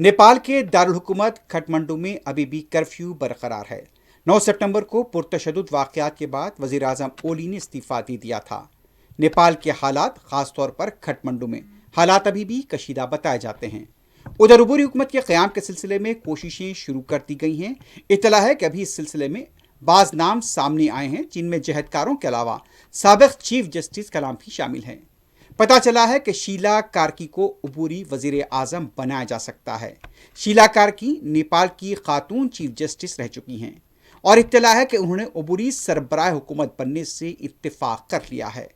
नेपाल के दारुल हुकूमत काठमांडू में अभी भी कर्फ्यू बरकरार है। 9 सितंबर को पुरतशद्दुद वाक़यात के बाद वज़ीर आज़म ओली ने इस्तीफ़ा दे दिया था। नेपाल के हालात, ख़ासतौर पर काठमांडू में हालात अभी भी कशीदा बताए जाते हैं। उधर अबूरी हुकूमत के क़याम के सिलसिले में कोशिशें शुरू कर दी गई हैं। इत्तला है कि अभी इस सिलसिले में बाज़ नाम सामने आए हैं, जिनमें जहदकारों के अलावा साबिक़ चीफ जस्टिस कलाम भी शामिल हैं। पता चला है कि शीला कार्की को अबूरी वजीर आज़म बनाया जा सकता है। शीला कार्की नेपाल की खातून चीफ जस्टिस रह चुकी हैं और इत्तला है कि उन्होंने अबूरी सरबराह हुकूमत बनने से इत्तेफाक कर लिया है।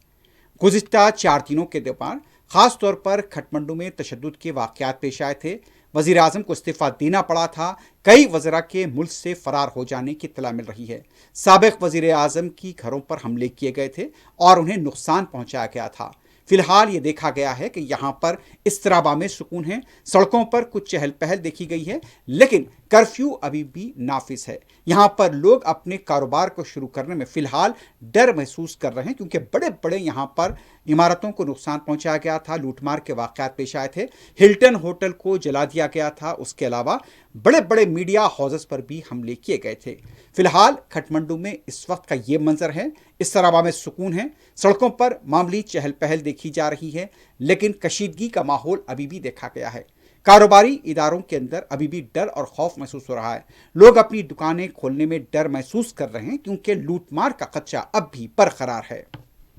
गुज़िश्ता 4 दिनों के दौरान ख़ास तौर पर काठमांडू में तशद्दुद के वाक़यात पेश आए थे। वज़ीर आज़म को इस्तीफ़ा देना पड़ा था। कई वज़रा के मुल्क से फ़रार हो जाने की इत्तला मिल रही है। साबिक़ वज़ीर आज़म की घरों पर हमले किए गए थे और उन्हें नुकसान पहुँचाया गया था। फिलहाल ये देखा गया है कि यहाँ पर इस्तराबा में सुकून है, सड़कों पर कुछ चहल पहल देखी गई है, लेकिन कर्फ्यू अभी भी नाफिज है। यहाँ पर लोग अपने कारोबार को शुरू करने में फिलहाल डर महसूस कर रहे हैं, क्योंकि बड़े बड़े यहाँ पर इमारतों को नुकसान पहुँचाया गया था, लूटमार के वाक़यात पेश आए थे, हिल्टन होटल को जला दिया गया था, उसके अलावा बड़े बड़े मीडिया हाउसेस पर भी हमले किए गए थे। फिलहाल काठमांडू में इस वक्त का ये मंजर है। इस्तराबा में सुकून है, सड़कों पर मामूली चहल पहल देखी जा रही है, लेकिन कशीदगी का माहौल अभी भी देखा गया है। कारोबारी इदारों के अंदर अभी भी डर और खौफ महसूस हो रहा है। लोग अपनी दुकानें खोलने में डर महसूस कर रहे हैं, क्योंकि लूटमार का खदशा अब भी बरकरार है।